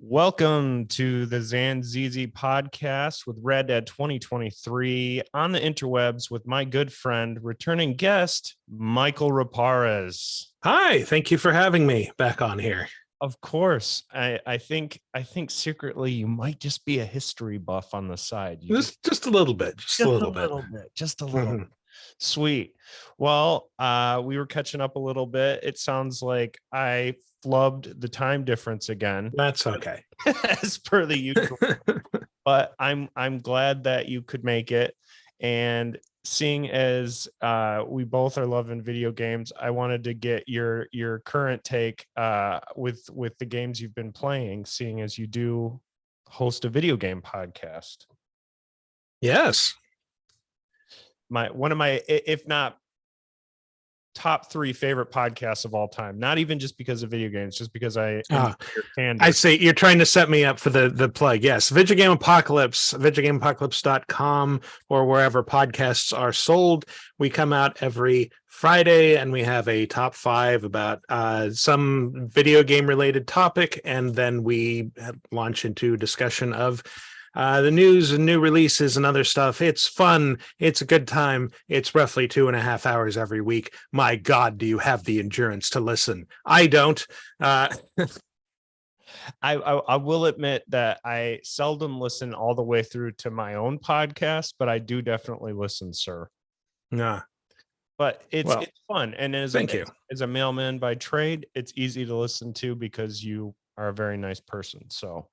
Welcome to the Zanzizi podcast with Red Dead 2023 on the interwebs with my good friend, returning guest, Michael Raparez. Hi, thank you for having me back on here. Of course, I think secretly you might just be a history buff on the side. Just a little bit, just a little bit. Just a little. Sweet. Well, we were catching up a little bit. It sounds like I flubbed the time difference again. That's okay. As per the usual. But I'm glad that you could make it. And seeing as we both are loving video games, I wanted to get your current take with the games you've been playing, seeing as you do host a video game podcast. Yes. One of my, if not top 3 favorite podcasts of all time, not even just because of video games, just because I say you're trying to set me up for the plug. Yes, Video Game Apocalypse, videogameapocalypse.com, or wherever podcasts are sold. We come out every Friday and we have a top 5 about some video game related topic, and then we launch into discussion of the news and new releases and other stuff. It's fun. It's a good time. It's roughly 2.5 hours every week. My God, do you have the endurance to listen? I don't. I will admit that I seldom listen all the way through to my own podcast, but I do definitely listen, sir. Nah. But it's fun. And thank you. As a mailman by trade, it's easy to listen to because you are a very nice person. So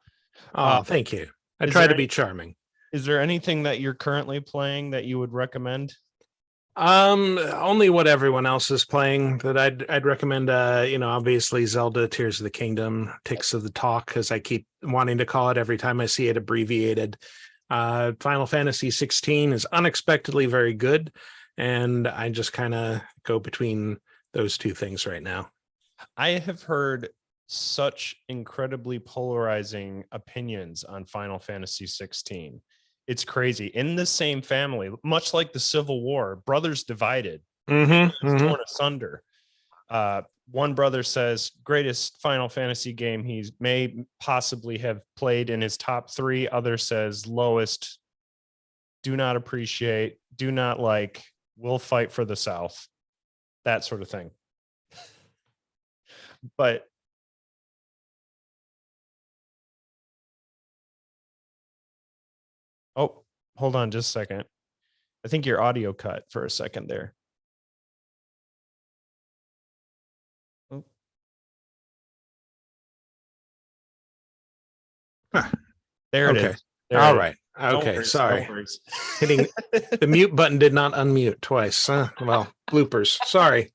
thank you. I try to be charming. Is there anything that you're currently playing that you would recommend? Only what everyone else is playing that I'd recommend. Obviously Zelda Tears of the Kingdom, Ticks of the Talk, as I keep wanting to call it every time I see it abbreviated. Final Fantasy 16 is unexpectedly very good, and I just kind of go between those two things right now. I have heard such incredibly polarizing opinions on Final Fantasy 16. It's crazy. In the same family, much like the Civil War, brothers divided, torn asunder. One brother says greatest Final Fantasy game he may possibly have played in his top 3. Other says lowest, do not appreciate, do not like, will fight for the South, that sort of thing. But oh, hold on just a second. I think your audio cut for a second there. Oh. There it is. There All right. Okay, sorry. Hitting the mute button did not unmute twice. Well, bloopers. Sorry.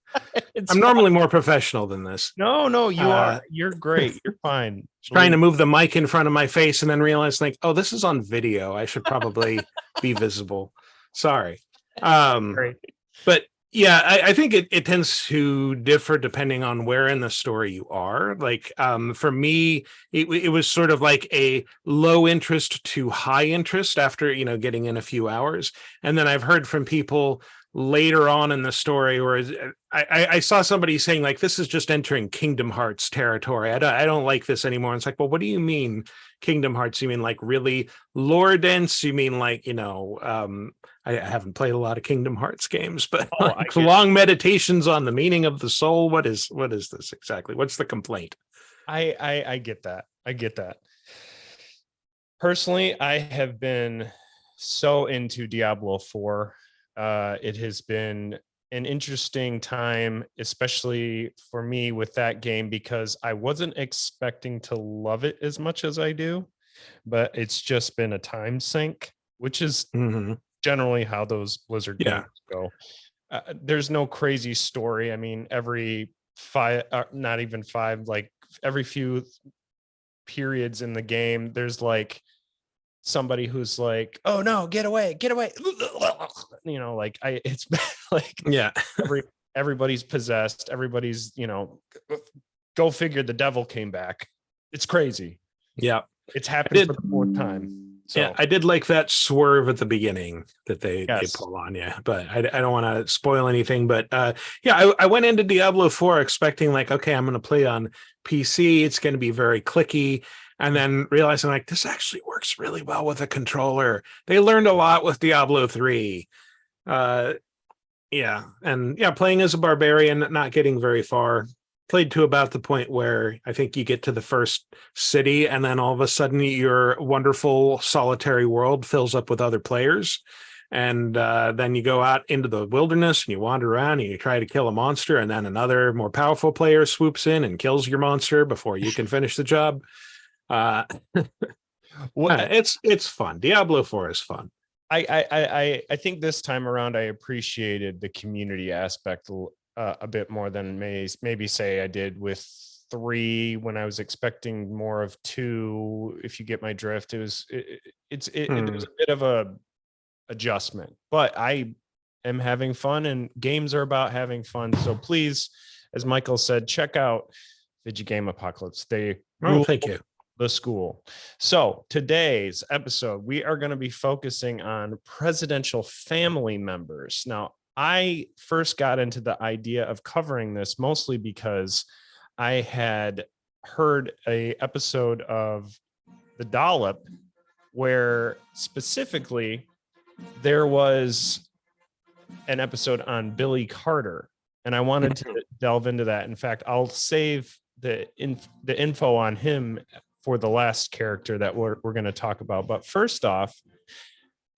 I'm normally more professional than this. No, you are. You're great. You're fine. Trying to move the mic in front of my face and then realize, like, oh, this is on video. I should probably be visible. Sorry. But yeah, I think it tends to differ depending on where in the story you are. Like, for me, it was sort of like a low interest to high interest after, getting in a few hours. And then I've heard from people later on in the story where I saw somebody saying, like, this is just entering Kingdom Hearts territory. I don't like this anymore. And it's like, well, what do you mean Kingdom Hearts? You mean like really lore dense? You mean like, I haven't played a lot of Kingdom Hearts games, but long meditations on the meaning of the soul. What is this exactly? What's the complaint? I get that. I get that. Personally, I have been so into Diablo 4. It has been an interesting time, especially for me with that game, because I wasn't expecting to love it as much as I do, but it's just been a time sink, which is generally how those Blizzard games go. There's no crazy story. I mean, every 5, not even 5, like every few periods in the game, there's like somebody who's like, oh no, get away, like it's like, everybody's possessed, everybody's, go figure, the devil came back. It's crazy. Yeah, it's happened for the 4th time. So. Yeah, I did like that swerve at the beginning that they pull on you, but I don't want to spoil anything. But I went into Diablo 4 expecting like, okay, I'm going to play on PC. It's going to be very clicky. and then realizing like this actually works really well with a controller. They learned a lot with Diablo 3. Yeah, and yeah, playing as a barbarian, not getting very far. Played to about the point where I think you get to the first city, and then all of a sudden your wonderful solitary world fills up with other players. And then you go out into the wilderness and you wander around and you try to kill a monster, and then another more powerful player swoops in and kills your monster before you can finish the job. Uh, it's fun. Diablo 4 is fun. I think this time around I appreciated the community aspect a bit more than maybe say I did with 3 when I was expecting more of 2. If you get my drift, it was a bit of a adjustment, but I am having fun, and games are about having fun. So please, as Michael said, check out Video Game Apocalypse. They rule Thank you. the school. So today's episode, we are going to be focusing on presidential family members. Now, I first got into the idea of covering this mostly because I had heard a episode of The Dollop where specifically there was an episode on Billy Carter, and I wanted to delve into that. In fact, I'll save the info on him for the last character that we're going to talk about. But first off,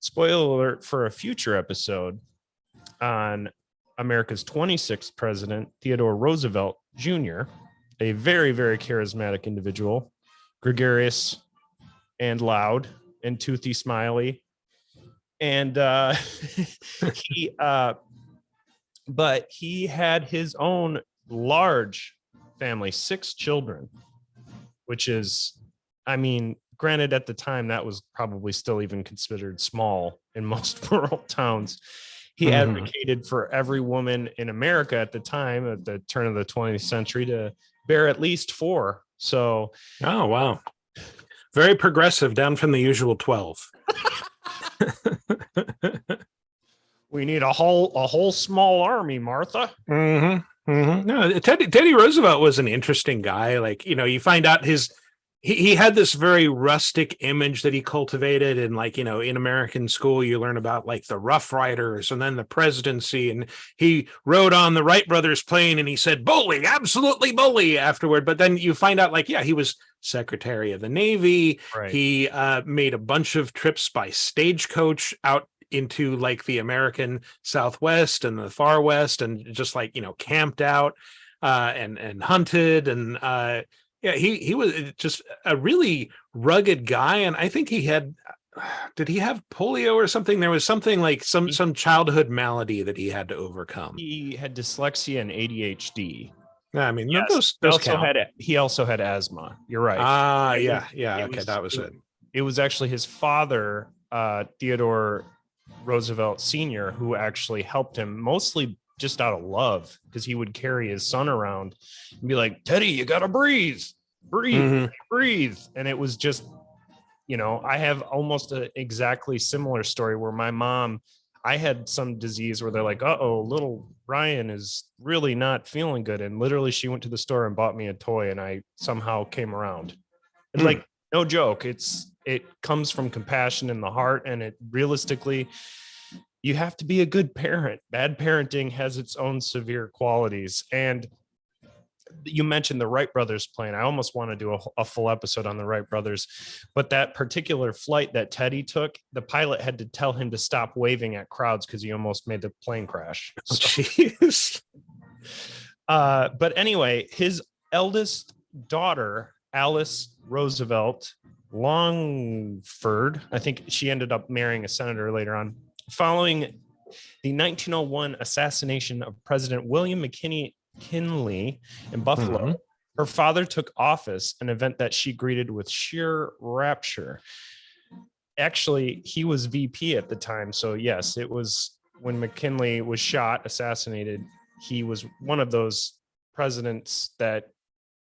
spoiler alert for a future episode on America's 26th president, Theodore Roosevelt Jr., a very, very charismatic individual, gregarious and loud and toothy smiley. And but he had his own large family, 6 children, which is, I mean, granted, at the time that was probably still even considered small in most rural towns. He advocated for every woman in America at the time, at the turn of the 20th century, to bear at least 4. So, oh wow, very progressive, down from the usual 12. We need a whole small army, Martha. No, Teddy Roosevelt was an interesting guy. Like, you know, you find out he had this very rustic image that he cultivated, and like, you know, in American school you learn about like the Rough Riders and then the presidency, and he rode on the Wright brothers plane and he said bully, absolutely bully afterward. But then you find out like, yeah, he was Secretary of the Navy. Right. He made a bunch of trips by stagecoach out into like the American Southwest and the Far West, and just like, you know, camped out and hunted, and yeah, he was just a really rugged guy. And I think he had, did he have polio or something? There was something like some childhood malady that he had to overcome. He had dyslexia and ADHD. I mean, yes, he also had asthma. You're right. Yeah. Okay, that was it. It was actually his father, Theodore Roosevelt Sr., who actually helped him, mostly just out of love, because he would carry his son around and be like, Teddy, you gotta breathe. And it was just, you know, I have almost an exactly similar story where my mom, I had some disease where they're like, little Ryan is really not feeling good, and literally she went to the store and bought me a toy, and I somehow came around. It's like, no joke, it comes from compassion in the heart, and it realistically, you have to be a good parent. Bad parenting has its own severe qualities. And you mentioned the Wright brothers plane. I almost want to do a full episode on the Wright brothers, but that particular flight that Teddy took, the pilot had to tell him to stop waving at crowds because he almost made the plane crash. Oh, jeez. But anyway, his eldest daughter, Alice Roosevelt Longford, I think she ended up marrying a senator later on, following the 1901 assassination of President William McKinley in Buffalo. Her father took office, an event that she greeted with sheer rapture. Actually, he was VP at the time. So yes, it was when McKinley was shot, assassinated. He was one of those presidents that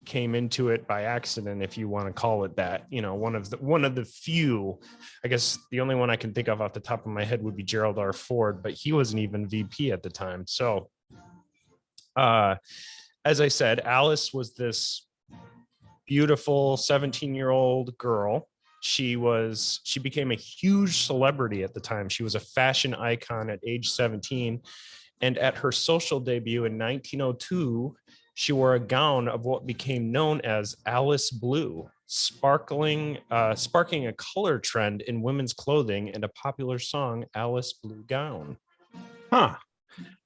came into it by accident, if you want to call it that. You know, one of the few, I guess the only one I can think of off the top of my head would be Gerald R. Ford, but he wasn't even VP at the time. So as I said, Alice was this beautiful 17-year-old girl. She became a huge celebrity at the time. She was a fashion icon at age 17. And at her social debut in 1902, she wore a gown of what became known as Alice Blue, sparking a color trend in women's clothing and a popular song, Alice Blue Gown. Huh.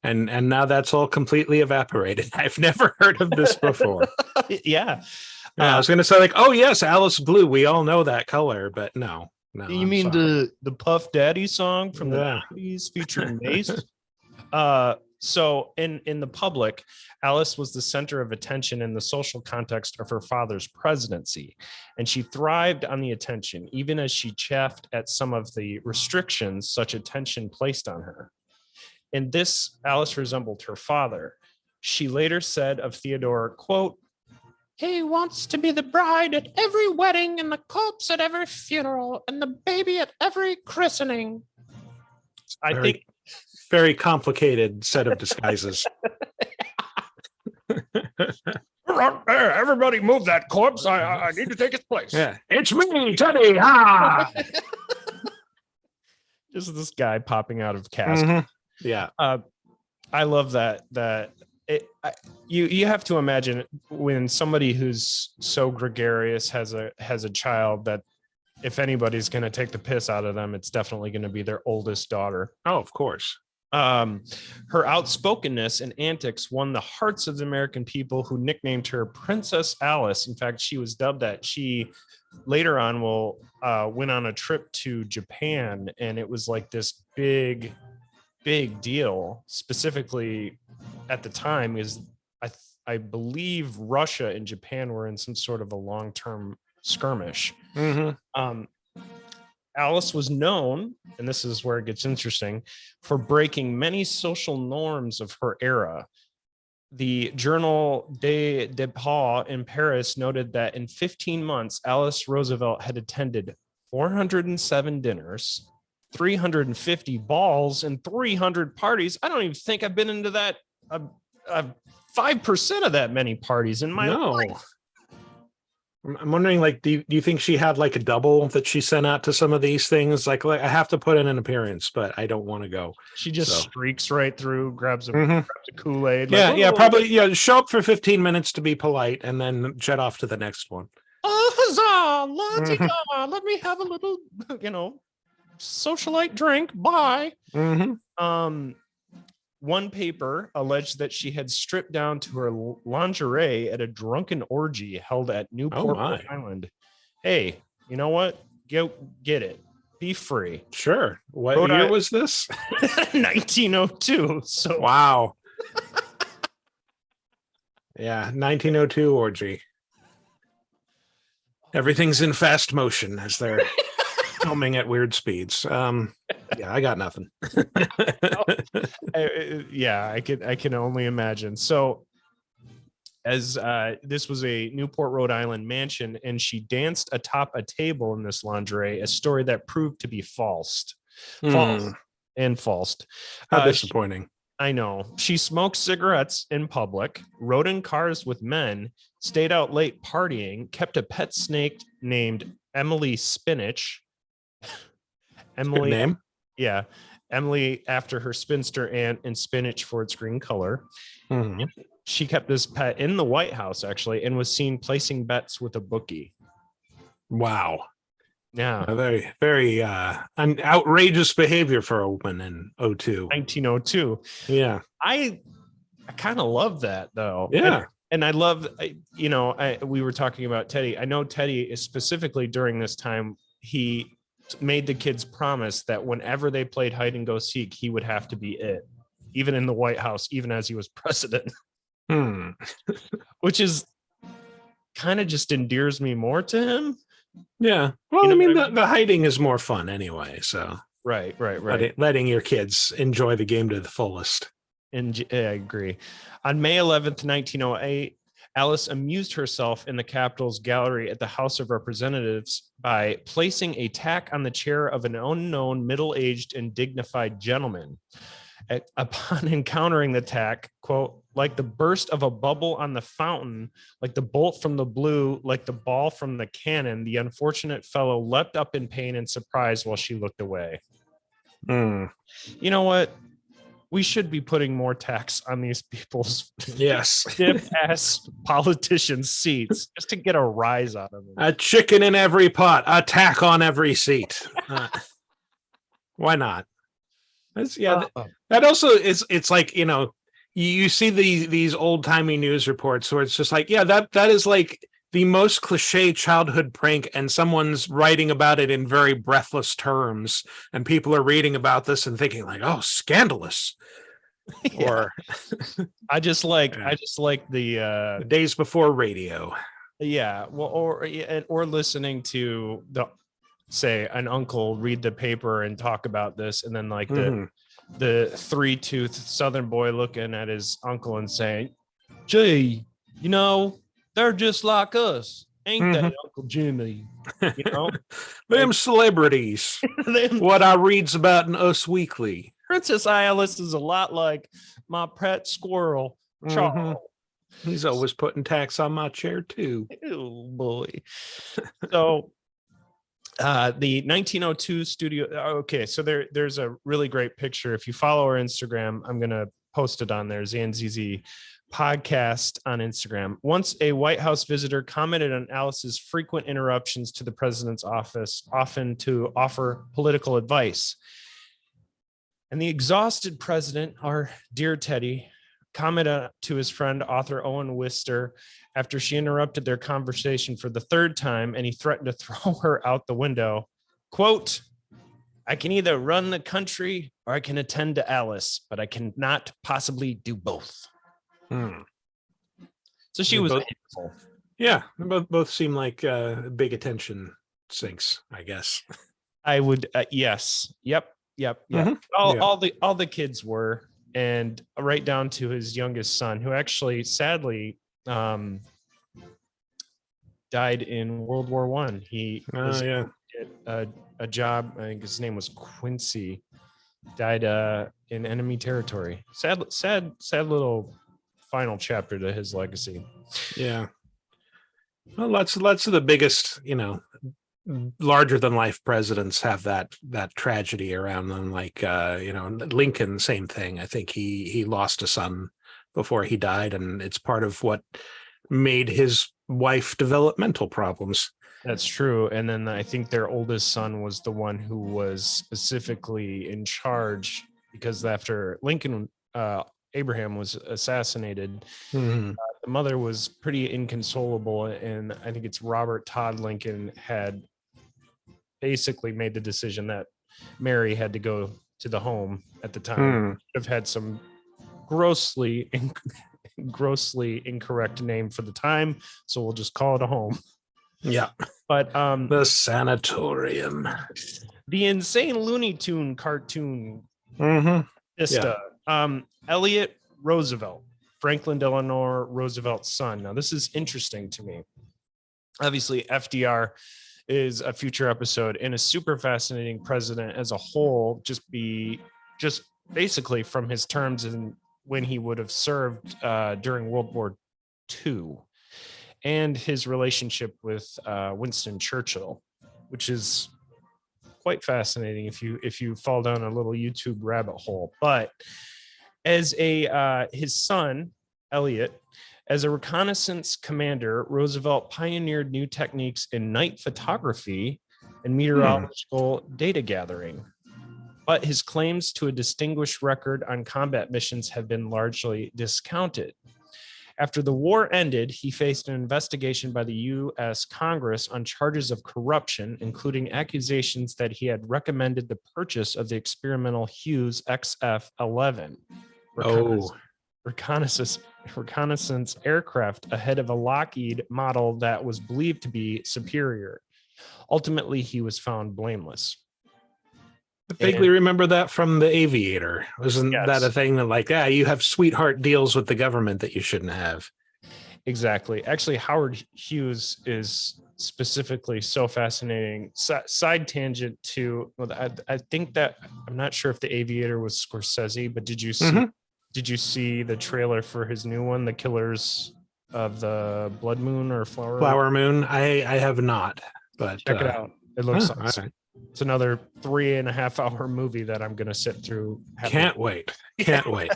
And now that's all completely evaporated. I've never heard of this before. Yeah. I was going to say, like, oh yes, Alice Blue. We all know that color, but no. You I'm mean sorry. the Puff Daddy song from the 90s featuring Mace? So in the public, Alice was the center of attention in the social context of her father's presidency, and she thrived on the attention, even as she chafed at some of the restrictions such attention placed on her. In this, Alice resembled her father. She later said of Theodore, quote, "He wants to be the bride at every wedding and the corpse at every funeral and the baby at every christening." I think very complicated set of disguises. Everybody move that corpse. I need to take its place. Yeah. It's me, Teddy. Ha! Just this guy popping out of casket. Mm-hmm. Yeah. I love that you have to imagine when somebody who's so gregarious has a child that if anybody's going to take the piss out of them, it's definitely going to be their oldest daughter. Oh, of course. Her outspokenness and antics won the hearts of the American people, who nicknamed her Princess Alice. In fact, she was dubbed that. She later on went on a trip to Japan, and it was like this big deal. Specifically at the time, is I believe Russia and Japan were in some sort of a long-term skirmish. Mm-hmm. Alice was known, and this is where it gets interesting, for breaking many social norms of her era. The Journal des Débats in Paris noted that in 15 months, Alice Roosevelt had attended 407 dinners, 350 balls, and 300 parties. I don't even think I've been into that 5% of that many parties in my life. I'm wondering, like, do you think she had like a double that she sent out to some of these things? Like I have to put in an appearance, but I don't want to go. She just streaks right through, grabs a Kool-Aid. Yeah, like, probably. Yeah, show up for 15 minutes to be polite and then jet off to the next one. Oh, huzzah! Let me have a little, socialite drink. Bye. Mm-hmm. One paper alleged that she had stripped down to her lingerie at a drunken orgy held at Newport, Rhode Island. Hey, you know what? Get it. Be free. Sure. What year was this? 1902. So wow. Yeah, 1902 orgy. Everything's in fast motion as they're filming at weird speeds. Yeah, I got nothing. I can only imagine. So as this was a Newport, Rhode Island mansion, and she danced atop a table in this lingerie, a story that proved to be false. How disappointing. I know. She smoked cigarettes in public, rode in cars with men, stayed out late partying, kept a pet snake named Emily Spinach. Emily, good name. Yeah. Emily after her spinster aunt, and spinach for its green color. Mm-hmm. She kept this pet in the White House, actually, and was seen placing bets with a bookie. Wow. Yeah. A very, very an outrageous behavior for a woman in 1902. Yeah. I kind of love that, though. Yeah. And I love, we were talking about Teddy. I know Teddy is specifically during this time, he made the kids promise that whenever they played hide and go seek, he would have to be it, even in the White House, even as he was president. Which is kind of just endears me more to him. Yeah. Well, the hiding is more fun anyway. So right. Letting your kids enjoy the game to the fullest. And I agree. On May 11th, 1908, Alice amused herself in the Capitol's gallery at the House of Representatives by placing a tack on the chair of an unknown middle-aged and dignified gentleman. Upon encountering the attack, quote, like the burst of a bubble on the fountain, like the bolt from the blue, like the ball from the cannon, the unfortunate fellow leapt up in pain and surprise while she looked away. Mm. You know what? We should be putting more tax on these people's Yes. stiff ass politicians' seats just to get a rise out of them. A chicken in every pot, a tack on every seat. Why not? That also is, it's like, you know, you see these old timey news reports where it's just like, yeah, that is like the most cliche childhood prank, and someone's writing about it in very breathless terms, and people are reading about this and thinking like, oh, scandalous. Or I just like the days before radio. Yeah, well, or listening to say an uncle read the paper and talk about this, and then like the 3-toothed Southern boy looking at his uncle and saying, "Gee, you know, they're just like us, ain't they, Uncle Jimmy?" You know, them celebrities. What I reads about in Us Weekly. Princess Alice is a lot like my pet squirrel, Charles. He's always putting tax on my chair too. Oh boy. So the 1902 studio. Okay, so there's a really great picture. If you follow our Instagram, I'm gonna post it on there. ZNZZ podcast on Instagram. Once a White House visitor commented on Alice's frequent interruptions to the president's office, often to offer political advice. And the exhausted president, our dear Teddy, commented to his friend, author Owen Wister, after she interrupted their conversation for the third time, and he threatened to throw her out the window. Quote, "I can either run the country or I can attend to Alice, but I cannot possibly do both." So she was hateful. Yeah, both seem like big attention sinks, I guess. I would, yes. Yep. All the kids were, and right down to his youngest son, who actually sadly died in World War I. He was a job. I think his name was Quincy. Died in enemy territory. Sad little final chapter to his legacy. Yeah. Well, lots of the biggest, you know, larger than life presidents have that tragedy around them. Like you know, Lincoln, same thing. I think he lost a son before he died, and it's part of what made his wife develop mental problems. That's true. And then I think their oldest son was the one who was specifically in charge, because after Lincoln, Abraham was assassinated, the mother was pretty inconsolable, and I think it's Robert Todd Lincoln had basically made the decision that Mary had to go to the home at the time. Have had some grossly incorrect name for the time, so we'll just call it a home. Yeah. But the sanatorium, the insane Looney Tune cartoon, Elliot Roosevelt, Franklin Delano Roosevelt's son. Now this is interesting to me. Obviously FDR is a future episode, and a super fascinating president as a whole, just basically from his terms and when he would have served during World War II, and his relationship with Winston Churchill, which is quite fascinating if you fall down a little YouTube rabbit hole. But as his son Elliot, as a reconnaissance commander, Roosevelt pioneered new techniques in night photography and meteorological data gathering. But his claims to a distinguished record on combat missions have been largely discounted. After the war ended, he faced an investigation by the U.S. Congress on charges of corruption, including accusations that he had recommended the purchase of the experimental Hughes XF-11 reconnaissance aircraft ahead of a Lockheed model that was believed to be superior. Ultimately, he was found blameless. I vaguely remember that from The Aviator. Wasn't that a thing that, like, you have sweetheart deals with the government that you shouldn't have? Exactly. Actually, Howard Hughes is specifically so fascinating. Side tangent to, well, I think that I'm not sure if The Aviator was Scorsese, but Mhm. did you see the trailer for his new one, The Killers of the Blood Moon or Flower? Flower Moon. I have not, but Check it out. It looks all awesome. right. It's another 3.5 hour movie that I'm gonna sit through. Can't wait. Can't wait.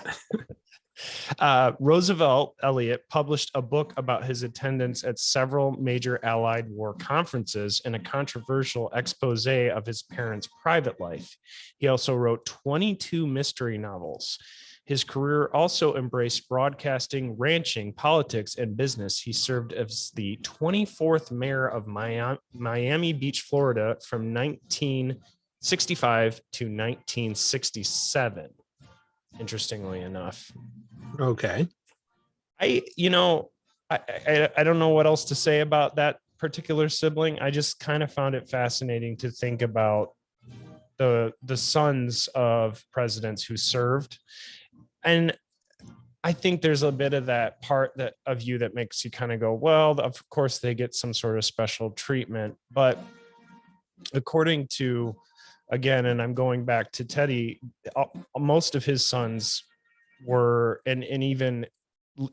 Roosevelt Elliott published a book about his attendance at several major Allied war conferences and a controversial expose of his parents' private life. He also wrote 22 mystery novels. His career also embraced broadcasting, ranching, politics, and business. He served as the 24th mayor of Miami Beach, Florida from 1965 to 1967. Interestingly enough. Okay. I don't know what else to say about that particular sibling. I just kind of found it fascinating to think about the sons of presidents who served. And I think there's a bit of that part that of you that makes you kind of go, well, of course they get some sort of special treatment. But according to, again, and I'm going back to Teddy, most of his sons were, and even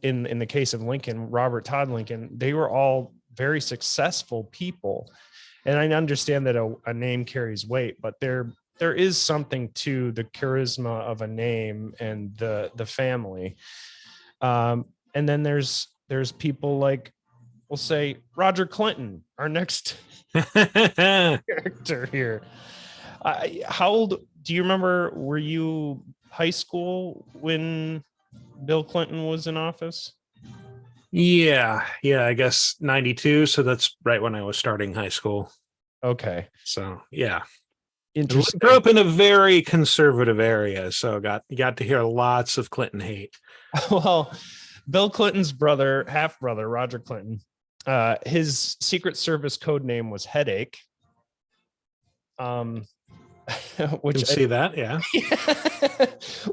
in the case of Lincoln, Robert Todd Lincoln, they were all very successful people. And I understand that a name carries weight, but there is something to the charisma of a name and the family. And then there's people like, we'll say, Roger Clinton, our next character here. How old do you remember? Were you high school when Bill Clinton was in office? Yeah. I guess 92. So that's right when I was starting high school. Okay. So yeah. Interesting. Grew up in a very conservative area, so got to hear lots of Clinton hate. Well, Bill Clinton's brother, half brother, Roger Clinton, his Secret Service code name was Headache. Which can see that, yeah.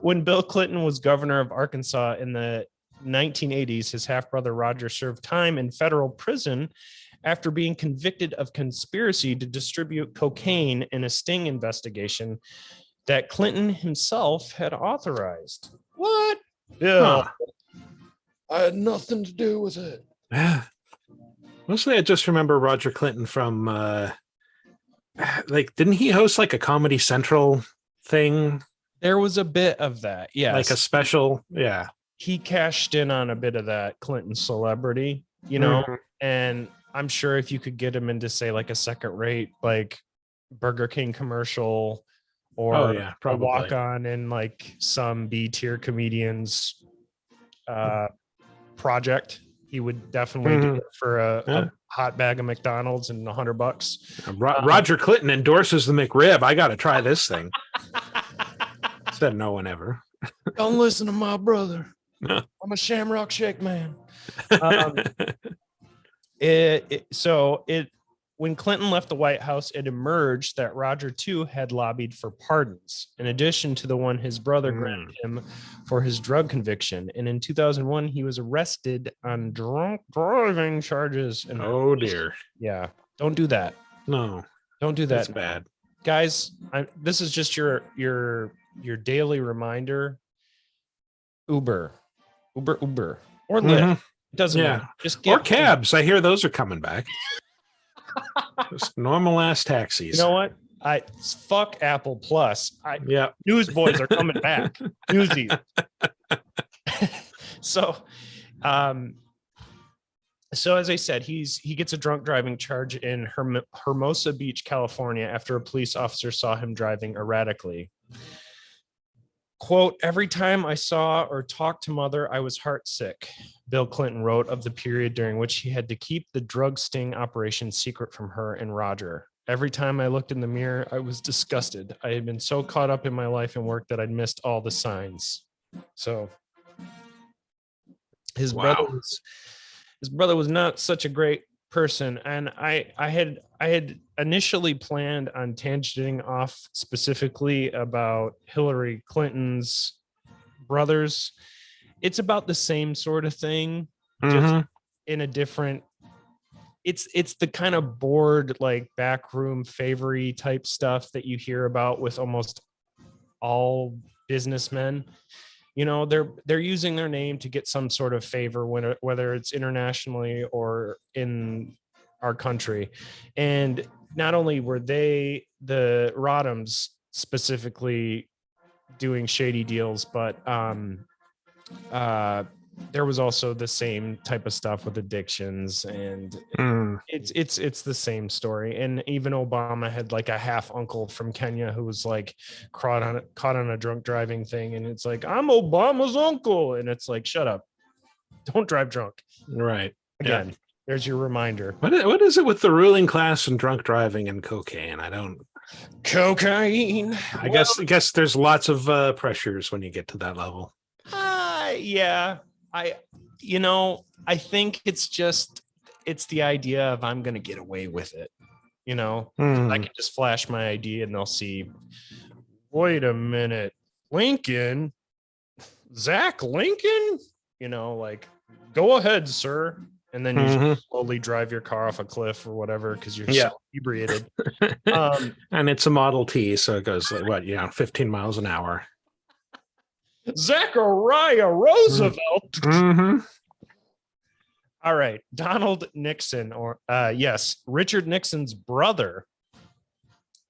When Bill Clinton was governor of Arkansas in the 1980s, his half brother Roger served time in federal prison after being convicted of conspiracy to distribute cocaine in a sting investigation that Clinton himself had authorized. What? Bill, I had nothing to do with it. Yeah. Mostly I just remember Roger Clinton from like, didn't he host like a Comedy Central thing? There was a bit of that, yes. Like a special, yeah. He cashed in on a bit of that Clinton celebrity, and I'm sure if you could get him into, say, like a second rate, like Burger King commercial or a walk on in like some B tier comedians project, he would definitely do it for a hot bag of McDonald's and $100. Roger Clinton endorses the McRib. I got to try this thing. Said no one ever. Don't listen to my brother. I'm a Shamrock Shake man. When Clinton left the White House, it emerged that Roger too had lobbied for pardons, in addition to the one his brother granted him for his drug conviction. And in 2001, he was arrested on drunk driving charges. And oh dear, yeah, don't do that. No, don't do that. That's bad, guys. This is just your daily reminder. Uber, or Lyft. It doesn't matter. Just or cabs. I hear those are coming back. Just normal ass taxis. You know what? Fuck Apple Plus. Newsboys are coming back. Newsies. So as I said, he gets a drunk driving charge in Hermosa Beach, California, after a police officer saw him driving erratically. Quote, every time I saw or talked to mother, I was heartsick, Bill Clinton wrote of the period during which he had to keep the drug sting operation secret from her and Roger. Every time I looked in the mirror, I was disgusted. I had been so caught up in my life and work that I'd missed all the signs. So his brother was not such a great person, and I had initially planned on tangenting off specifically about Hillary Clinton's brothers. It's about the same sort of thing, just in a different, it's the kind of bored, like backroom favory type stuff that you hear about with almost all businessmen. They're using their name to get some sort of favor, whether it's internationally or in our country. And not only were they, the Rodhams specifically, doing shady deals, but there was also the same type of stuff with addictions, and it's the same story. And even Obama had like a half uncle from Kenya who was like caught on a drunk driving thing, and it's like, I'm Obama's uncle, and it's like, shut up, don't drive drunk. Right. Again, there's your reminder. What is it with the ruling class and drunk driving and cocaine? Cocaine. I guess there's lots of pressures when you get to that level. Yeah. I think it's the idea of, I'm going to get away with it. I can just flash my ID and they'll see, wait a minute, Lincoln, Zach Lincoln, like, go ahead, sir. And then you just slowly drive your car off a cliff or whatever, because you're so inebriated. And it's a Model T, so it goes like 15 miles an hour. Zachariah Roosevelt. All right, Donald Nixon, or Richard Nixon's brother.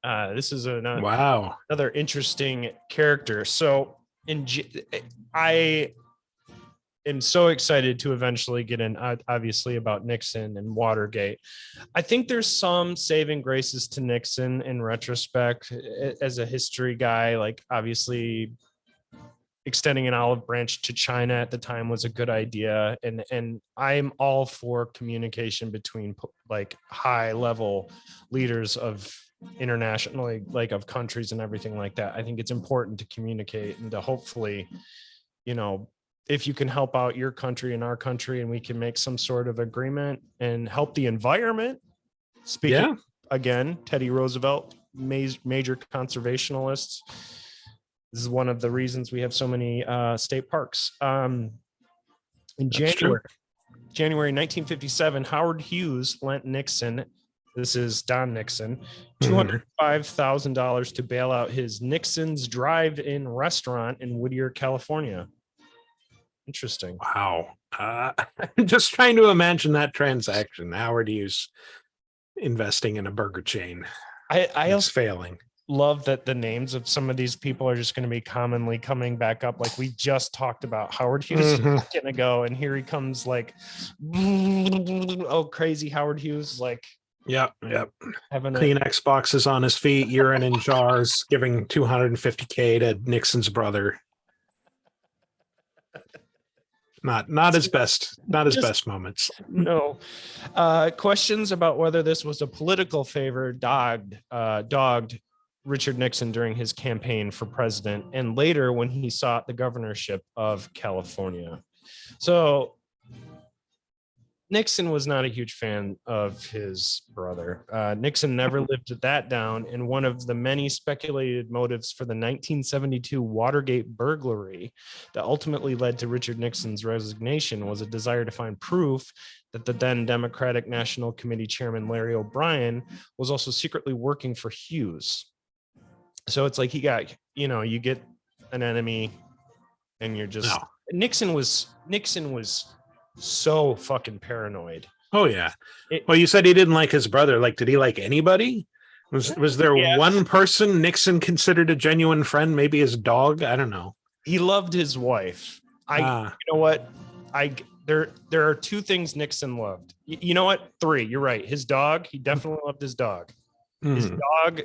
This is another interesting character. So I am so excited to eventually get in, obviously, about Nixon and Watergate. I think there's some saving graces to Nixon in retrospect. As a history guy, like, obviously extending an olive branch to China at the time was a good idea. And I'm all for communication between like high level leaders of internationally, like of countries and everything like that. I think it's important to communicate and to hopefully, if you can help out your country and our country, and we can make some sort of agreement and help the environment. Speaking again, Teddy Roosevelt, major conservationists. This is one of the reasons we have so many state parks. In January 1957, Howard Hughes lent Nixon, this is Don Nixon, $205,000 to bail out his Nixon's Drive-In restaurant in Whittier, California. Interesting. Wow. I'm just trying to imagine that transaction. Howard Hughes investing in a burger chain. I also failing. Love that the names of some of these people are just going to be commonly coming back up. Like we just talked about Howard Hughes a second ago, and here he comes like, oh, crazy Howard Hughes, like, yep. Having Kleenex boxes on his feet, urine in jars, giving $250K to Nixon's brother. Not his best moments. No. Questions about whether this was a political favor dogged Richard Nixon during his campaign for president, and later when he sought the governorship of California. So Nixon was not a huge fan of his brother. Nixon never lived that down, and one of the many speculated motives for the 1972 Watergate burglary that ultimately led to Richard Nixon's resignation was a desire to find proof that the then Democratic National Committee chairman Larry O'Brien was also secretly working for Hughes. So it's like he got, you get an enemy and you're just Nixon was so fucking paranoid. Oh yeah. Well, you said he didn't like his brother. Like, did he like anybody? Was there one person Nixon considered a genuine friend? Maybe his dog? I don't know. He loved his wife. You know what? There are two things Nixon loved. You know what? Three. You're right. His dog. He definitely loved his dog. His dog.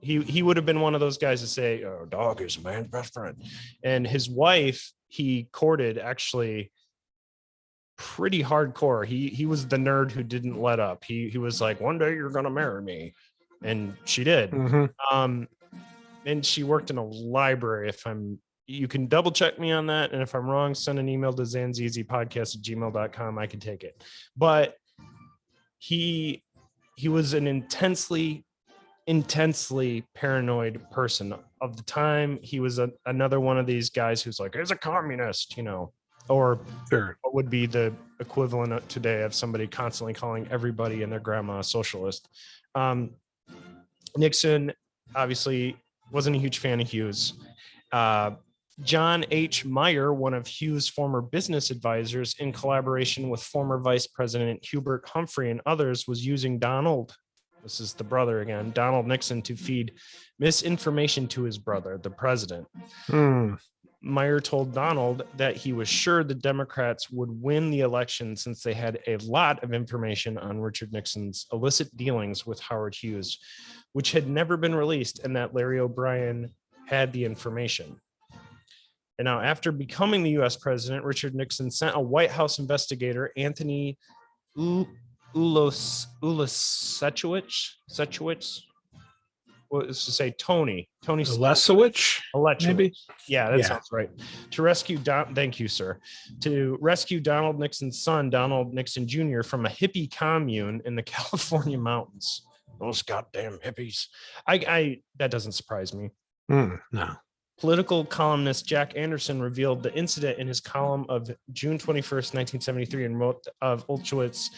He would have been one of those guys to say, "Oh, dog is a man's best friend." And his wife, he courted actually pretty hardcore. He was the nerd who didn't let up. He was like, "One day you're gonna marry me," and she did. And she worked in a library. You can double check me on that, and if I'm wrong, send an email to zanzizipodcast@gmail.com. I can take it. But he was an intensely paranoid person of the time. He was another one of these guys who's like, he's a communist, or Sure. what would be the equivalent today of somebody constantly calling everybody and their grandma a socialist. Nixon obviously wasn't a huge fan of Hughes. John H. Meyer, one of Hughes' former business advisors, in collaboration with former Vice President Hubert Humphrey and others, was using Donald, this is the brother again, Donald Nixon, to feed misinformation to his brother, the president. Meyer told Donald that he was sure the Democrats would win the election since they had a lot of information on Richard Nixon's illicit dealings with Howard Hughes, which had never been released, and that Larry O'Brien had the information. And now, after becoming the US president, Richard Nixon sent a White House investigator, Anthony Ulasewicz, what is to say, Tony Lesowich, maybe. Yeah, that sounds right. To rescue thank you, sir. To rescue Donald Nixon's son, Donald Nixon Jr., from a hippie commune in the California mountains. Those goddamn hippies. I that doesn't surprise me. No. Political columnist Jack Anderson revealed the incident in his column of June 21st, 1973, and wrote of Ulasewicz,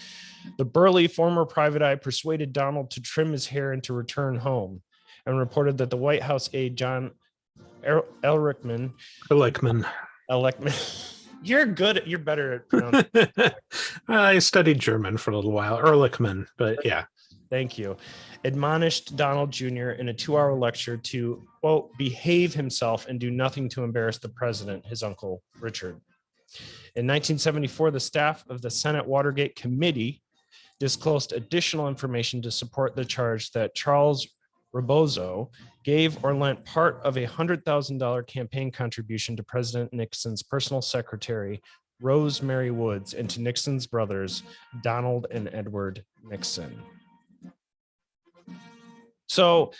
the burly former private eye persuaded Donald to trim his hair and to return home, and reported that the White House aide John Ehrlichman. You're good. You're better at pronouncing. I studied German for a little while. Ehrlichman, but yeah. Thank you. Admonished Donald Jr. in a 2-hour lecture to, quote, behave himself and do nothing to embarrass the president, his uncle Richard. In 1974, the staff of the Senate Watergate Committee disclosed additional information to support the charge that Charles Rebozo gave or lent part of a $100,000 campaign contribution to President Nixon's personal secretary, Rosemary Woods, and to Nixon's brothers, Donald and Edward Nixon. So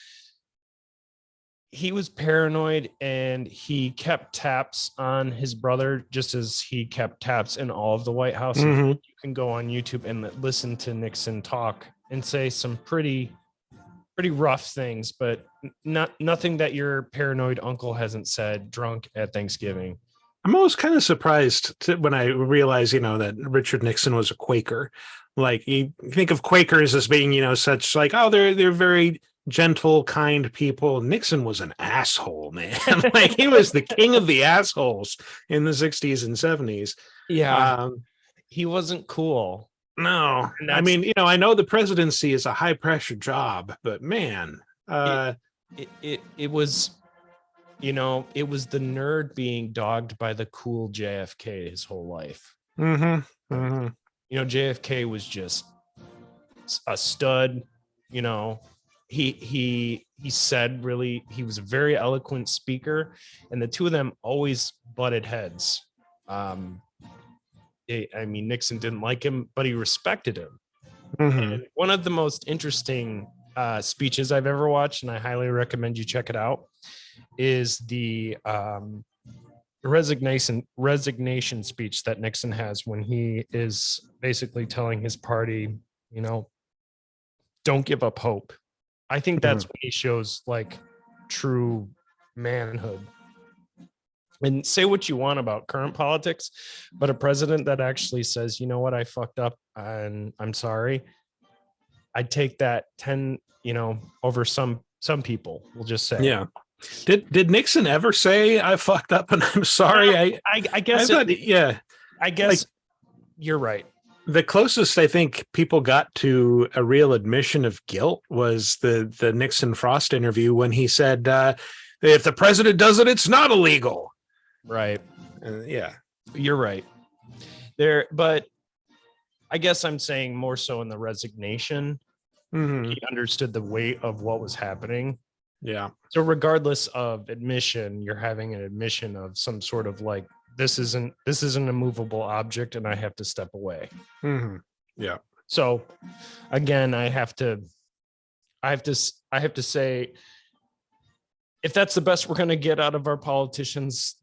he was paranoid and he kept tabs on his brother, just as he kept tabs in all of the White House. Mm-hmm. You can go on YouTube and listen to Nixon talk and say some pretty rough things, but nothing that your paranoid uncle hasn't said drunk at Thanksgiving. I'm always kind of surprised when I realize, that Richard Nixon was a Quaker. Like, you think of Quakers as being, such like, oh, they're very gentle, kind people. Nixon was an asshole, man. Like, he was the king of the assholes in the 60s and 70s. Yeah. He wasn't cool. No. I mean, I know the presidency is a high pressure job, but man, it was, it was the nerd being dogged by the cool JFK his whole life. Mm-hmm. Mm-hmm. JFK was just a stud. He said, really, he was a very eloquent speaker, and the two of them always butted heads. Nixon didn't like him, but he respected him. Mm-hmm. And one of the most interesting speeches I've ever watched, and I highly recommend you check it out, is the resignation speech that Nixon has when he is basically telling his party, don't give up hope. I think that's when he shows like true manhood. And say what you want about current politics, but a president that actually says, you know what, I fucked up and I'm sorry, I'd take that 10, over some people, we'll just say. Yeah. Did Nixon ever say I fucked up and I'm sorry? I guess I guess you're right. The closest I think people got to a real admission of guilt was the Nixon Frost interview when he said, if the president does it, it's not illegal. Right. Yeah, you're right there. But I guess I'm saying more so in the resignation, he understood the weight of what was happening. Yeah. So regardless of admission, you're having an admission of some sort of like, this isn't a movable object and I have to step away. Yeah. So again, I have to say, if that's the best we're going to get out of our politicians,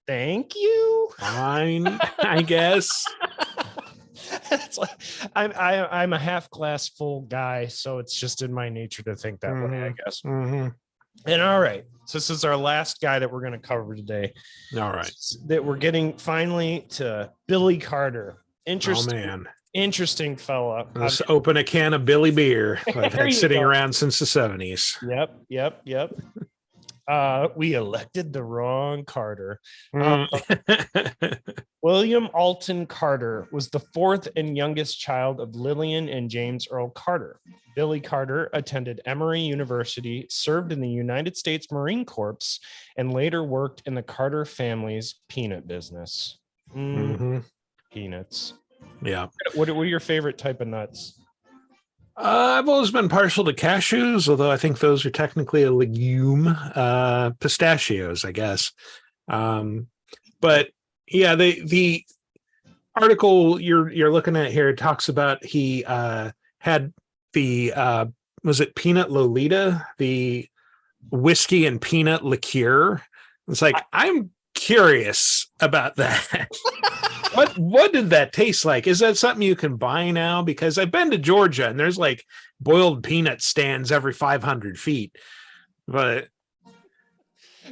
thank you. Fine, I guess. It's like I'm a half glass full guy, so it's just in my nature to think that way, I guess. And all right, so this is our last guy that we're going to cover today. All right. That we're getting finally to Billy Carter. Oh man, Interesting fella. let's open a can of Billy beer I've There had you sitting go. around since the 70s. Yep. We elected the wrong Carter. William Alton Carter was the fourth and youngest child of Lillian and James Earl Carter. Billy Carter attended Emory University, served in the United States Marine Corps, and later worked in the Carter family's peanut business. Peanuts. Yeah. What are your favorite type of nuts? I've always been partial to cashews, although I think those are technically a legume. Pistachios, I guess. But yeah, the article you're looking at here talks about he had the was it Peanut Lolita, the whiskey and peanut liqueur. It's like I'm curious about that. What did that taste like? Is that something you can buy now? Because I've been to Georgia and there's like boiled peanut stands every 500 feet. But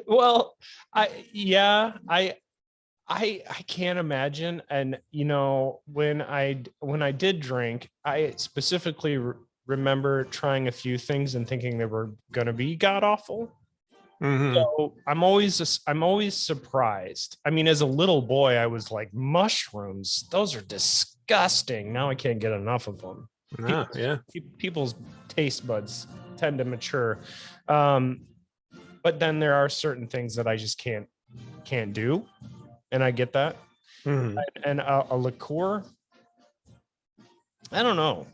well, I can't imagine. And you know, when I did drink, I specifically remember trying a few things and thinking they were going to be god awful. So I'm always surprised. I mean, as a little boy, I was like, mushrooms, those are disgusting. Now I can't get enough of them. People's taste buds tend to mature. But then there are certain things that I just can't do. And I get that. And a liqueur, I don't know.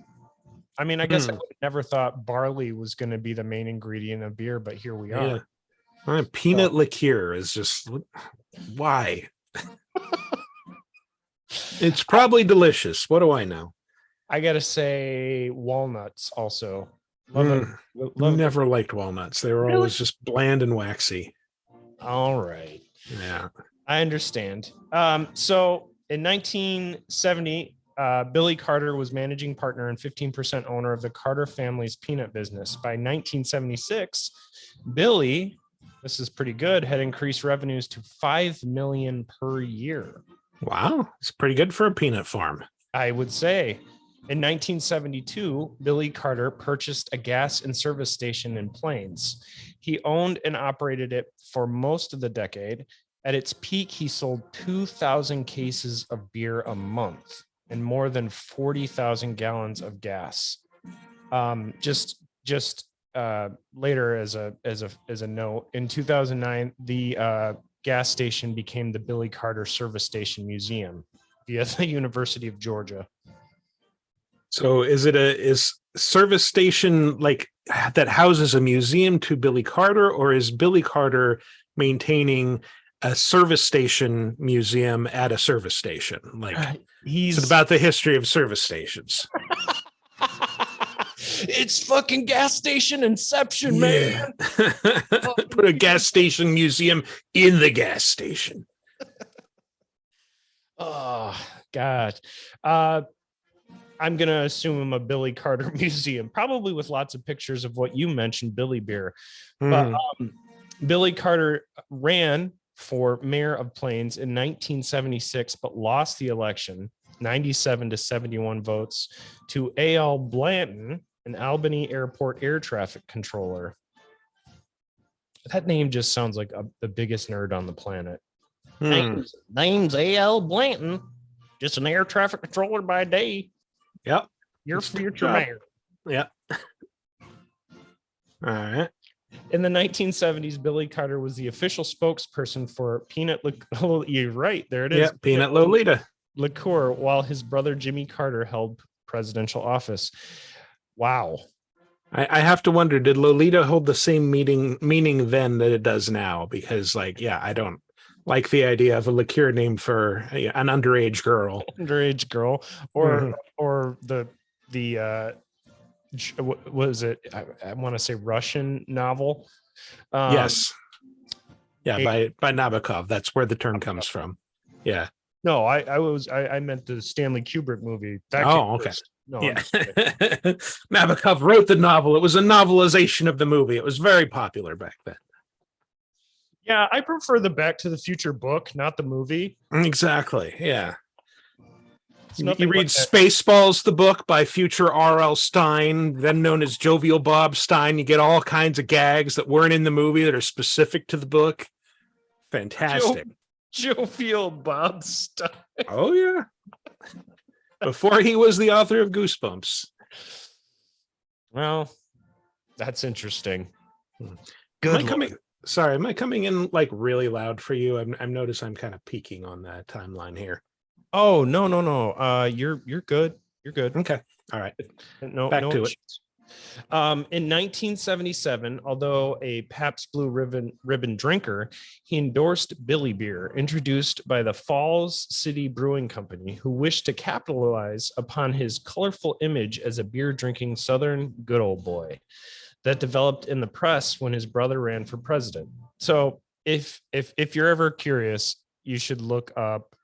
I mean, I guess I never thought barley was going to be the main ingredient of beer, but here we are. Yeah. Peanut liqueur is just why? It's probably delicious. What do I know? I gotta say walnuts also. Never liked walnuts. They were always just bland and waxy. All right. Yeah. I understand. So in 1970, Billy Carter was managing partner and 15% owner of the Carter family's peanut business. By 1976, Billy, this is pretty good, had increased revenues to $5 million per year. Wow, it's pretty good for a peanut farm, I would say. In 1972, Billy Carter purchased a gas and service station in Plains. He owned and operated it for most of the decade. At its peak, he sold 2,000 cases of beer a month and more than 40,000 gallons of gas. Later, as a note, in 2009, the gas station became the Billy Carter Service Station Museum via the University of Georgia. So is service station like that houses a museum to Billy Carter, or is Billy Carter maintaining a service station museum at a service station? Like it's about the history of service stations. It's fucking gas station inception, man. Put a gas station museum in the gas station. Oh God. I'm going to assume a Billy Carter museum, probably with lots of pictures of what you mentioned, Billy Beer. But Billy Carter ran for mayor of Plains in 1976, but lost the election, 97 to 71 votes, to A.L. Blanton, an Albany Airport air traffic controller. That name just sounds like the biggest nerd on the planet. Name's A.L. Blanton, just an air traffic controller by day. Yep. Your future mayor. Yep. All right. In the 1970s, Billy Carter was the official spokesperson for Peanut You're right. There it is. Yeah, Peanut Lolita liqueur, while his brother Jimmy Carter held presidential office. Wow. I have to wonder, did Lolita hold the same meaning then that it does now? Because I don't like the idea of a liqueur named for an underage girl. Or the was it? I want to say Russian novel. Yes. Yeah, by Nabokov. That's where the term comes from. Yeah. No, I meant the Stanley Kubrick movie. That came Oh, okay. first. No, I'm Yeah. just kidding. Nabokov wrote the novel. It was a novelization of the movie. It was very popular back then. Yeah, I prefer the Back to the Future book, not the movie. Exactly. Yeah. It's You nothing read like that. Spaceballs, the book by future R.L. Stein, then known as Jovial Bob Stein. You get all kinds of gags that weren't in the movie that are specific to the book. Fantastic. Jovial Bob Stein. Oh, yeah. Before he was the author of Goosebumps. Well, that's interesting. Am Good. I coming? Sorry, am I coming in like really loud for you? I'm notice I'm kind of peaking on that timeline here. Oh, no. You're good. You're good. Okay. All right. No, Back no to it. issues. In 1977, although a Pabst Blue Ribbon drinker, he endorsed Billy Beer, introduced by the Falls City Brewing Company, who wished to capitalize upon his colorful image as a beer drinking Southern good old boy that developed in the press when his brother ran for president. So, if you're ever curious, you should look up.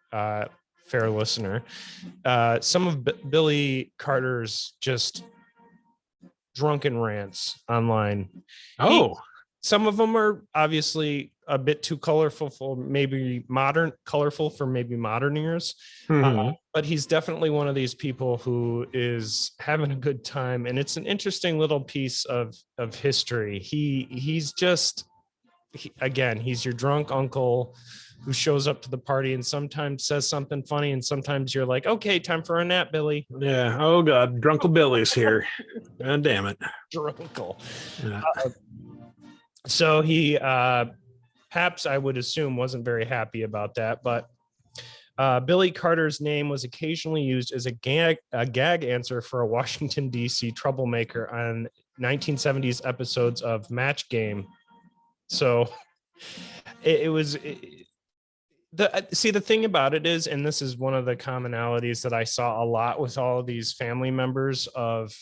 Fair listener, some of Billy Carter's just drunken rants online. Oh, Some of them are obviously a bit too colorful for maybe modern ears. But he's definitely one of these people who is having a good time, and it's an interesting little piece of history. He's your drunk uncle who shows up to the party and sometimes says something funny, and sometimes you're like, okay, time for a nap, Billy. yeah. Oh God, Drunkle Billy's here. God damn it. Drunkle. Yeah. So he perhaps I would assume wasn't very happy about that, but Billy Carter's name was occasionally used as a gag answer for a Washington, D.C. troublemaker on 1970s episodes of Match Game. So the thing about it is, and this is one of the commonalities that I saw a lot with all of these family members of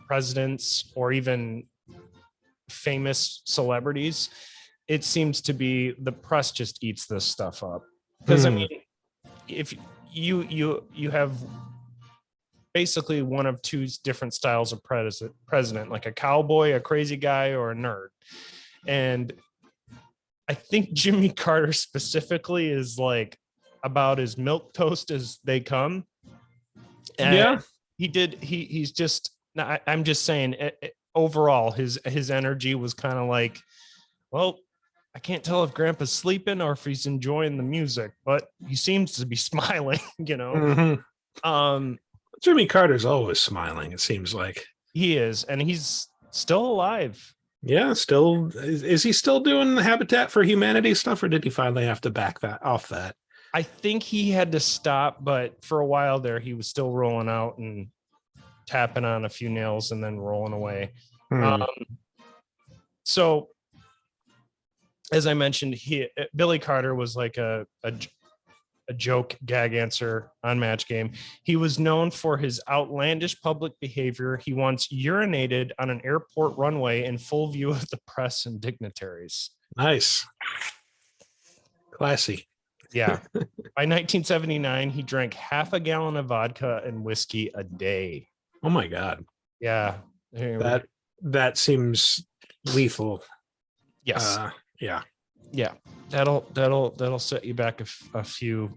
presidents or even famous celebrities, it seems to be the press just eats this stuff up. Because I mean, if you have basically one of two different styles of president, like a cowboy, a crazy guy, or a nerd. And I think Jimmy Carter specifically is like about as milk toast as they come. And yeah. he's just, I'm just saying overall, his energy was kind of like, well, I can't tell if Grandpa's sleeping or if he's enjoying the music, but he seems to be smiling, Jimmy Carter's always smiling, it seems like. He is, and he's still alive. Yeah, still is he still doing the Habitat for Humanity stuff, or did he finally have to back that off that? I think he had to stop, but for a while there, he was still rolling out and tapping on a few nails and then rolling away. So, as I mentioned, Billy Carter was like a joke gag answer on Match Game. He was known for his outlandish public behavior. He once urinated on an airport runway in full view of the press and dignitaries. Nice. Classy. Yeah. By 1979, he drank half a gallon of vodka and whiskey a day. Oh my God. Yeah. That seems lethal. Yes. Yeah. That'll set you back a few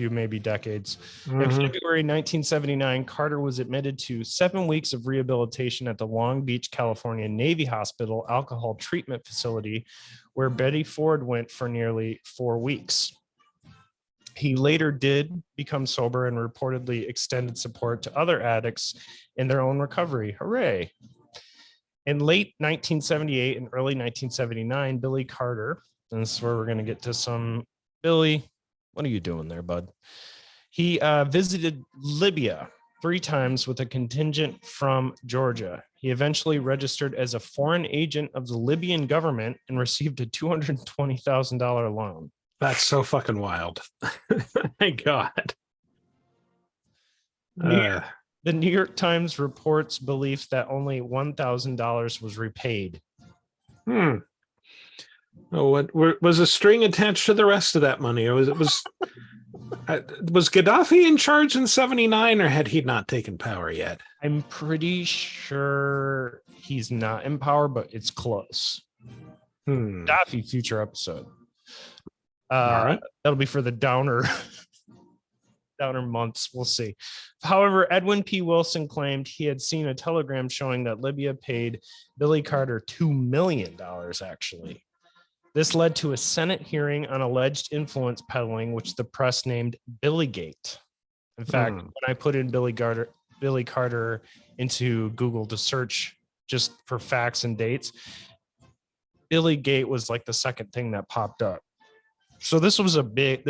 maybe decades. In February 1979, Carter was admitted to 7 weeks of rehabilitation at the Long Beach, California Navy Hospital alcohol treatment facility, where Betty Ford went for nearly 4 weeks. He later did become sober and reportedly extended support to other addicts in their own recovery. Hooray. In late 1978 and early 1979, Billy Carter, and this is where we're going to get to some Billy. What are you doing there, bud? He visited Libya 3 times with a contingent from Georgia. He eventually registered as a foreign agent of the Libyan government and received a $220,000 loan. That's so fucking wild. Thank God. The New York Times reports belief that only $1,000 was repaid. Oh, what was a string attached to the rest of that money? It was Was Gaddafi in charge in 79, or had he not taken power yet? I'm pretty sure he's not in power, but it's close. Hmm. Gaddafi future episode. All right. That'll be for the downer months. We'll see. However, Edwin P. Wilson claimed he had seen a telegram showing that Libya paid Billy Carter $2 million, actually. This led to a Senate hearing on alleged influence peddling, which the press named Billygate. In fact, when I put in Billy Carter into Google to search just for facts and dates, Billygate was like the second thing that popped up. So this was a big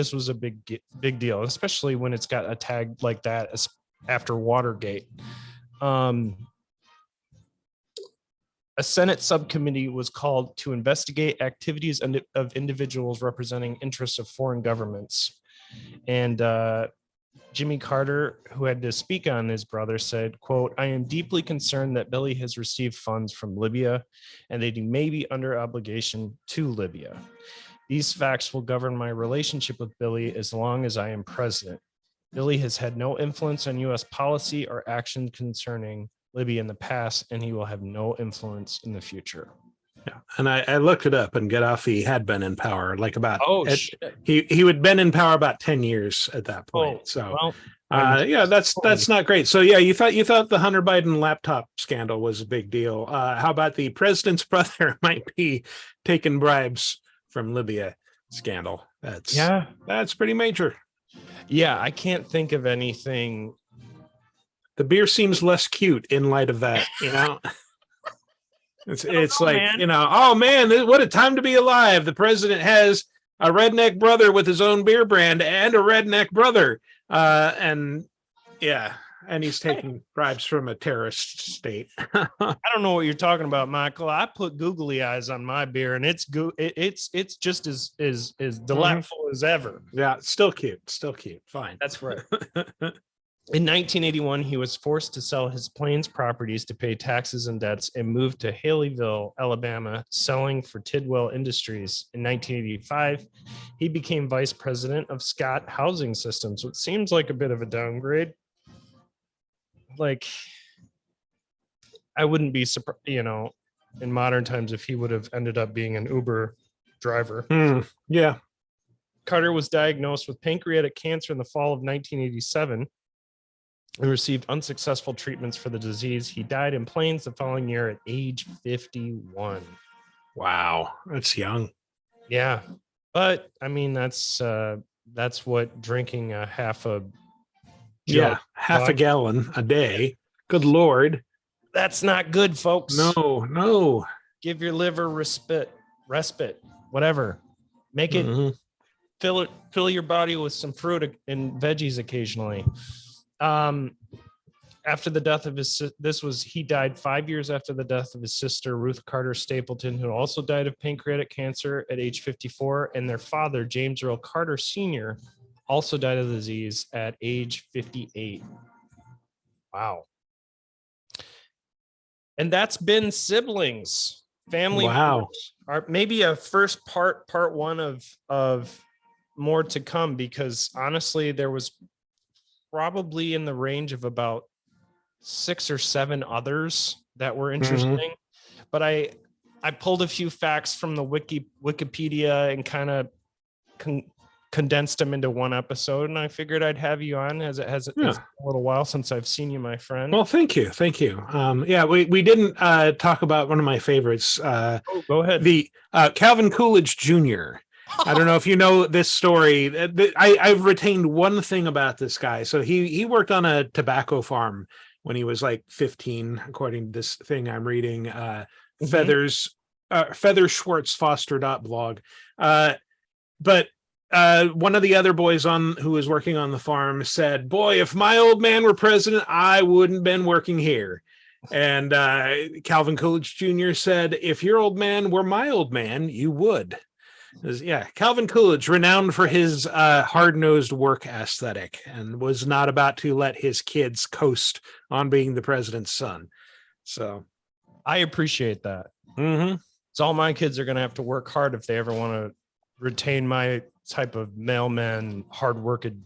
deal, especially when it's got a tag like that after Watergate. A Senate subcommittee was called to investigate activities of individuals representing interests of foreign governments. And Jimmy Carter, who had to speak on his brother, said, quote, "I am deeply concerned that Billy has received funds from Libya and that he may be under obligation to Libya. These facts will govern my relationship with Billy as long as I am president. Billy has had no influence on U.S. policy or action concerning Libya in the past, and he will have no influence in the future." Yeah, and I looked it up, and Gaddafi had been in power Shit. he would been in power about 10 years at that point. Yeah, that's not great. So yeah, you thought the Hunter Biden laptop scandal was a big deal. How about the president's brother might be taking bribes from Libya scandal? That's pretty major. Yeah, I can't think of anything. The beer seems less cute in light of that, It's like, man. Oh man, what a time to be alive. The president has a redneck brother with his own beer brand and a redneck brother. And he's taking bribes from a terrorist state. I don't know what you're talking about, Michael. I put googly eyes on my beer, and it's just as delightful as ever. Yeah, still cute. Fine. That's right. In 1981, he was forced to sell his Plains properties to pay taxes and debts and moved to Haleyville, Alabama, selling for Tidwell Industries. In 1985, he became vice president of Scott Housing Systems, which seems like a bit of a downgrade. Like, I wouldn't be surprised, in modern times if he would have ended up being an Uber driver. Yeah. Carter was diagnosed with pancreatic cancer in the fall of 1987. and received unsuccessful treatments for the disease. He died in Plains the following year at age 51. Wow, that's young. Yeah, but I mean that's what drinking half a gallon a day. Good Lord, that's not good, folks. No. Give your liver respite, whatever. Make it fill your body with some fruit and veggies occasionally. After the death of he died 5 years after the death of his sister, Ruth Carter Stapleton, who also died of pancreatic cancer at age 54. And their father, James Earl Carter Sr., also died of the disease at age 58. Wow. And that's been siblings, family. Wow. Maybe a first part one of more to come, because honestly, there was probably in the range of about 6 or 7 others that were interesting. But I pulled a few facts from the Wikipedia and kind of condensed them into one episode, and I figured I'd have you on, as it's a little while since I've seen you, my friend. Well, thank you. We didn't talk about one of my favorites. Go ahead. The Calvin Coolidge Jr. I don't know if you know this story. I've retained one thing about this guy. So he worked on a tobacco farm when he was like 15, according to this thing I'm reading. Featherschwartzfoster.blog. But one of the other boys who was working on the farm said, "Boy, if my old man were president, I wouldn't been working here." And Calvin Coolidge Jr. said, "If your old man were my old man, you would." Calvin Coolidge, renowned for his hard-nosed work aesthetic, and was not about to let his kids coast on being the president's son. So I appreciate that. So all my kids are going to have to work hard if they ever want to retain my type of mailman, hard-working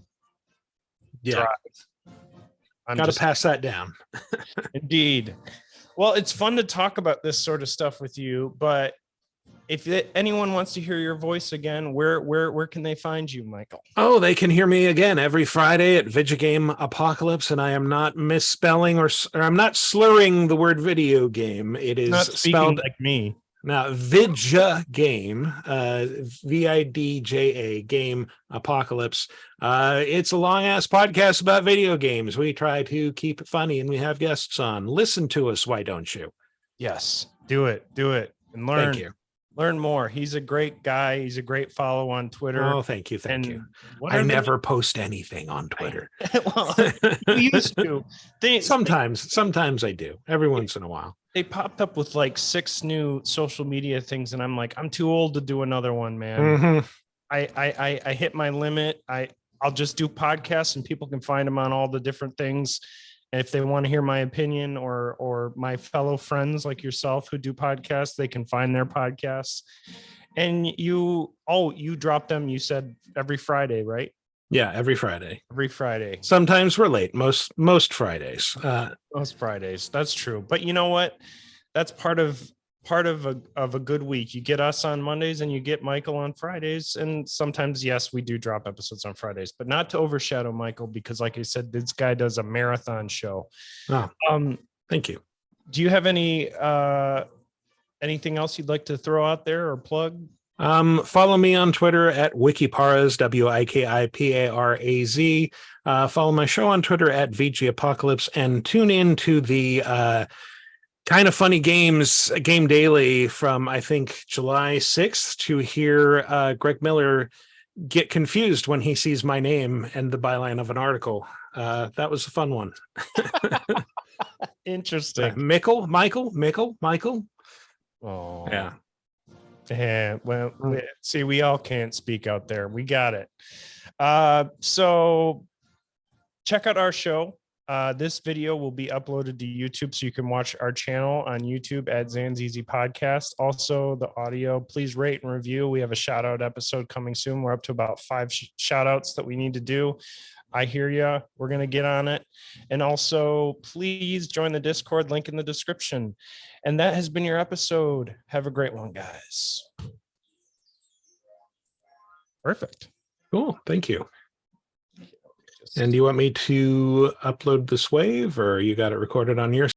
Yeah. drive. I'm Got to just pass that down. indeed. Well, it's fun to talk about this sort of stuff with you, but if anyone wants to hear your voice again, where can they find you, Michael? Oh, they can hear me again every Friday at Vigigame Apocalypse, and I am not misspelling or I'm not slurring the word video game. It is Not speaking spelled like me. now Vidja-game, Vidja game Apocalypse. It's a long ass podcast about video games. We try to keep it funny, and we have guests on. Listen to us, why don't you? Yes, do it, and learn. Thank you. Learn more. He's a great guy. He's a great follow on Twitter. Oh, thank you. Thank you. I never post anything on Twitter. Well, you used to. Sometimes I do. Every once in a while. They popped up with like 6 new social media things, and I'm like, I'm too old to do another one, man. Mhm. I hit my limit. I'll just do podcasts, and people can find them on all the different things. And if they want to hear my opinion or my fellow friends like yourself who do podcasts, they can find their podcasts. And you drop them, you said every Friday, right? Yeah, every Friday. Every Friday. Sometimes we're late. Most Fridays. Most Fridays. That's true. But you know what? That's part of a good week. You get us on Mondays and you get Michael on Fridays. And sometimes, yes, we do drop episodes on Fridays, but not to overshadow Michael, because like I said, this guy does a marathon show. Oh, thank you. Do you have anything else you'd like to throw out there or plug? Follow me on Twitter at Wikiparaz, Wikiparaz. Follow my show on Twitter at VG Apocalypse, and tune in to the Kind of Funny Games Game Daily from, I think, July 6th to hear Greg Miller get confused when he sees my name and the byline of an article. That was a fun one. Interesting. Michael. Oh, yeah. Yeah. Well, see, we all can't speak out there. We got it. So check out our show. This video will be uploaded to YouTube, so you can watch our channel on YouTube at Zan's Easy Podcast. Also, the audio, please rate and review. We have a shout out episode coming soon. We're up to about 5 shout outs that we need to do. I hear you. We're going to get on it. And also, please join the Discord, link in the description. And that has been your episode. Have a great one, guys. Perfect. Cool. Thank you. And do you want me to upload this wave, or you got it recorded on your